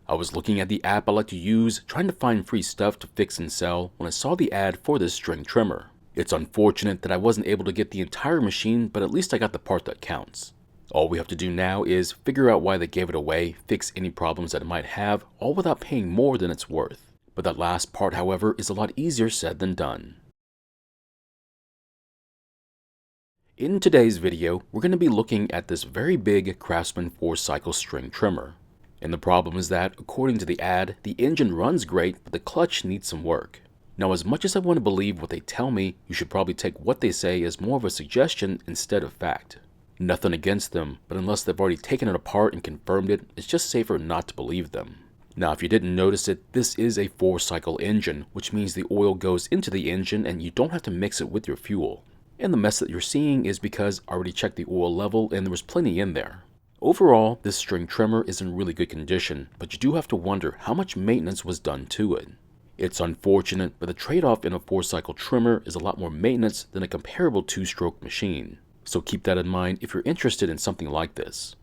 I was looking at the app I like to use, trying to find free stuff to fix and sell when I saw the ad for this string trimmer. It's unfortunate that I wasn't able to get the entire machine, but at least I got the part that counts. All we have to do now is figure out why they gave it away, fix any problems that it might have, all without paying more than it's worth. But that last part, however, is a lot easier said than done. In today's video, we're going to be looking at this very big Craftsman 4-cycle string trimmer. And the problem is that, according to the ad, the engine runs great, but the clutch needs some work. Now, as much as I want to believe what they tell me, you should probably take what they say as more of a suggestion instead of fact. Nothing against them, but unless they've already taken it apart and confirmed it, it's just safer not to believe them. Now, if you didn't notice it, this is a 4-cycle engine, which means the oil goes into the engine and you don't have to mix it with your fuel. And the mess that you're seeing is because I already checked the oil level and there was plenty in there. Overall, this string trimmer is in really good condition, but you do have to wonder how much maintenance was done to it. It's unfortunate, but the trade-off in a 4-cycle trimmer is a lot more maintenance than a comparable 2-stroke machine. So keep that in mind if you're interested in something like this.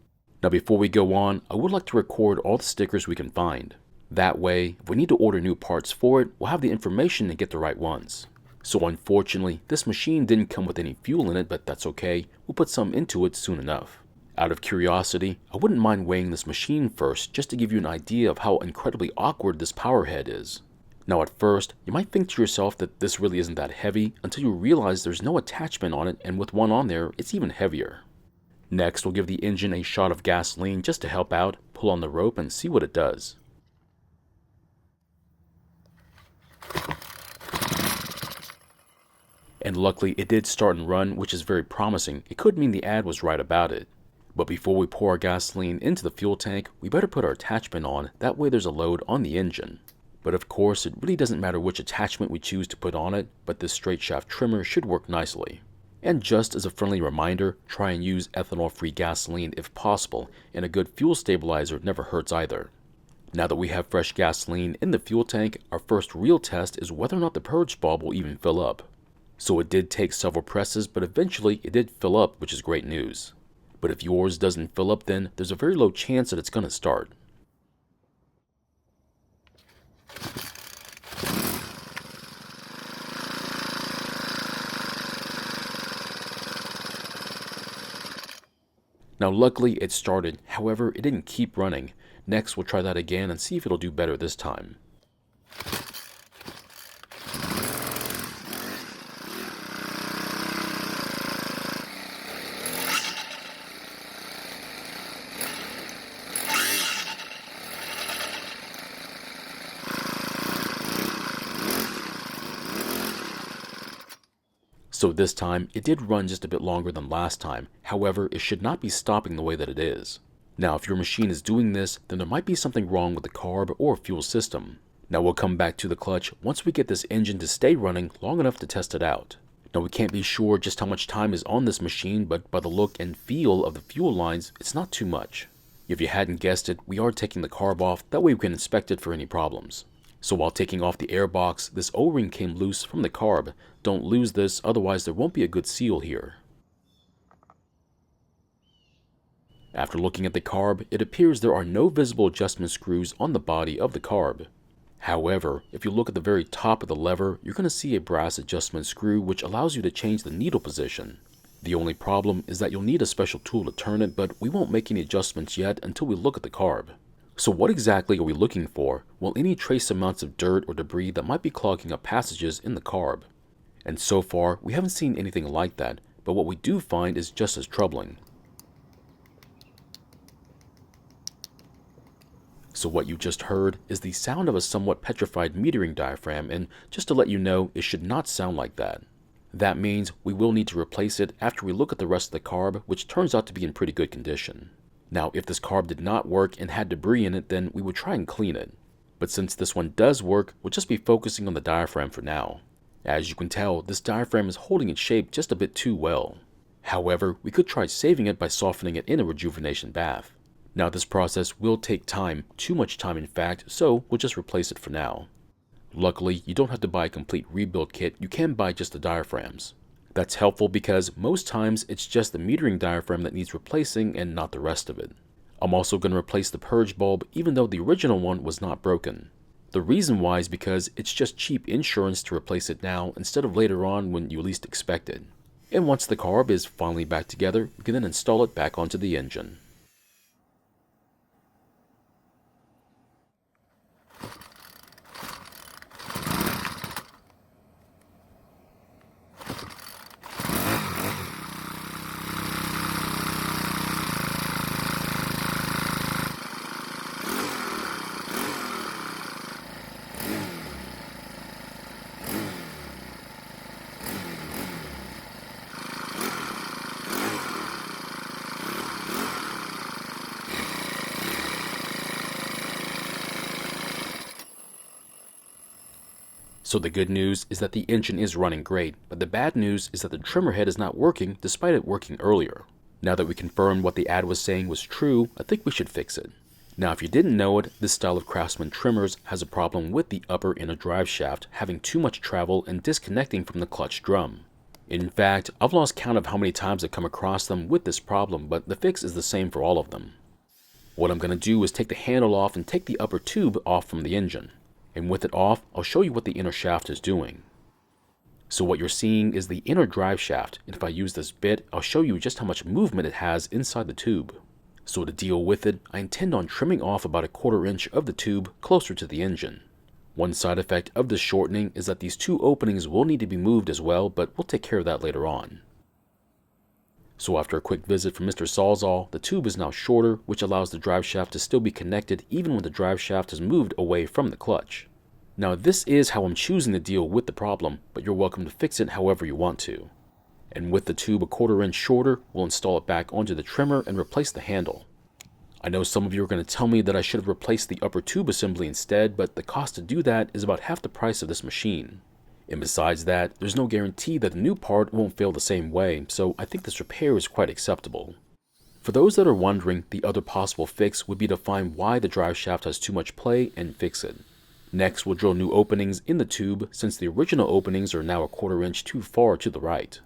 Now before we go on, I would like to record all the stickers we can find. That way, if we need to order new parts for it, we'll have the information and get the right ones. So unfortunately, this machine didn't come with any fuel in it, but that's okay. We'll put some into it soon enough. Out of curiosity, I wouldn't mind weighing this machine first just to give you an idea of how incredibly awkward this power head is. Now at first, you might think to yourself that this really isn't that heavy until you realize there's no attachment on it, and with one on there, it's even heavier. Next, we'll give the engine a shot of gasoline just to help out, pull on the rope and see what it does. And luckily it did start and run, which is very promising. It could mean the ad was right about it. But before we pour our gasoline into the fuel tank, we better put our attachment on, that way there's a load on the engine. But of course, it really doesn't matter which attachment we choose to put on it, but this straight shaft trimmer should work nicely. And just as a friendly reminder, try and use ethanol-free gasoline if possible, and a good fuel stabilizer never hurts either. Now that we have fresh gasoline in the fuel tank, our first real test is whether or not the purge bulb will even fill up. So it did take several presses, but eventually it did fill up, which is great news. But if yours doesn't fill up, then there's a very low chance that it's going to start. Now luckily it started, however it didn't keep running. Next we'll try that again and see if it'll do better this time. So this time, it did run just a bit longer than last time, however, it should not be stopping the way that it is. Now, if your machine is doing this, then there might be something wrong with the carb or fuel system. Now we'll come back to the clutch once we get this engine to stay running long enough to test it out. Now we can't be sure just how much time is on this machine, but by the look and feel of the fuel lines, it's not too much. If you hadn't guessed it, we are taking the carb off, that way we can inspect it for any problems. So while taking off the air box, this O-ring came loose from the carb. Don't lose this, otherwise there won't be a good seal here. After looking at the carb, it appears there are no visible adjustment screws on the body of the carb. However, if you look at the very top of the lever, you're going to see a brass adjustment screw which allows you to change the needle position. The only problem is that you'll need a special tool to turn it, but we won't make any adjustments yet until we look at the carb. So what exactly are we looking for? Well, any trace amounts of dirt or debris that might be clogging up passages in the carb. And so far, we haven't seen anything like that, but what we do find is just as troubling. So what you just heard is the sound of a somewhat petrified metering diaphragm, and just to let you know, it should not sound like that. That means we will need to replace it after we look at the rest of the carb, which turns out to be in pretty good condition. Now, if this carb did not work and had debris in it, then we would try and clean it. But since this one does work, we'll just be focusing on the diaphragm for now. As you can tell, this diaphragm is holding its shape just a bit too well. However, we could try saving it by softening it in a rejuvenation bath. Now this process will take time, too much time in fact, so we'll just replace it for now. Luckily, you don't have to buy a complete rebuild kit, you can buy just the diaphragms. That's helpful because most times it's just the metering diaphragm that needs replacing and not the rest of it. I'm also going to replace the purge bulb even though the original one was not broken. The reason why is because it's just cheap insurance to replace it now instead of later on when you least expect it. And once the carb is finally back together, you can then install it back onto the engine. So the good news is that the engine is running great, but the bad news is that the trimmer head is not working despite it working earlier. Now that we confirmed what the ad was saying was true, I think we should fix it. Now if you didn't know it, this style of Craftsman trimmers has a problem with the upper inner drive shaft having too much travel and disconnecting from the clutch drum. In fact, I've lost count of how many times I've come across them with this problem, but the fix is the same for all of them. What I'm going to do is take the handle off and take the upper tube off from the engine. And with it off, I'll show you what the inner shaft is doing. So what you're seeing is the inner drive shaft, and if I use this bit, I'll show you just how much movement it has inside the tube. So to deal with it, I intend on trimming off about 1/4 inch of the tube closer to the engine. One side effect of this shortening is that these two openings will need to be moved as well, but we'll take care of that later on. So after a quick visit from Mr. Sawzall, the tube is now shorter, which allows the drive shaft to still be connected even when the drive shaft is moved away from the clutch. Now this is how I'm choosing to deal with the problem, but you're welcome to fix it however you want to. And with the tube 1/4 inch shorter, we'll install it back onto the trimmer and replace the handle. I know some of you are going to tell me that I should have replaced the upper tube assembly instead, but the cost to do that is about half the price of this machine. And besides that, there's no guarantee that the new part won't fail the same way, so I think this repair is quite acceptable. For those that are wondering, the other possible fix would be to find why the drive shaft has too much play and fix it. Next, we'll drill new openings in the tube since the original openings are now 1/4 inch too far to the right.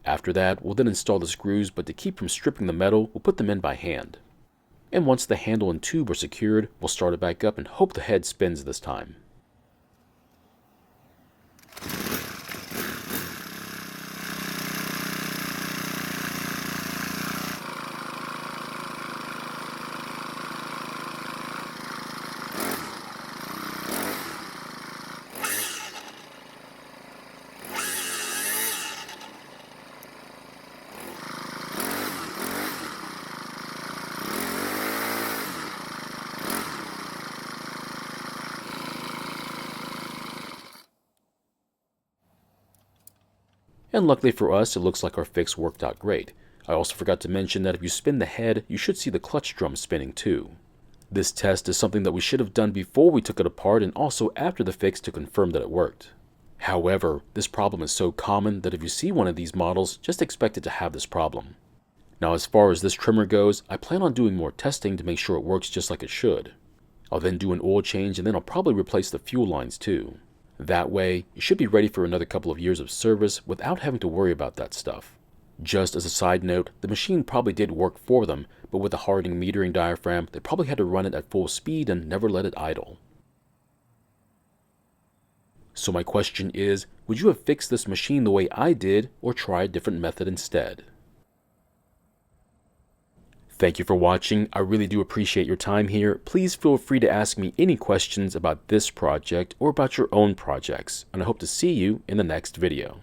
After that, we'll then install the screws, but to keep from stripping the metal, we'll put them in by hand. And once the handle and tube are secured, we'll start it back up and hope the head spins this time. And luckily for us, it looks like our fix worked out great. I also forgot to mention that if you spin the head, you should see the clutch drum spinning too. This test is something that we should have done before we took it apart and also after the fix to confirm that it worked. However, this problem is so common that if you see one of these models, just expect it to have this problem. Now as far as this trimmer goes, I plan on doing more testing to make sure it works just like it should. I'll then do an oil change and then I'll probably replace the fuel lines too. That way, you should be ready for another couple of years of service without having to worry about that stuff. Just as a side note, the machine probably did work for them, but with the hardening metering diaphragm, they probably had to run it at full speed and never let it idle. So my question is, would you have fixed this machine the way I did, or try a different method instead? Thank you for watching. I really do appreciate your time here. Please feel free to ask me any questions about this project or about your own projects, and I hope to see you in the next video.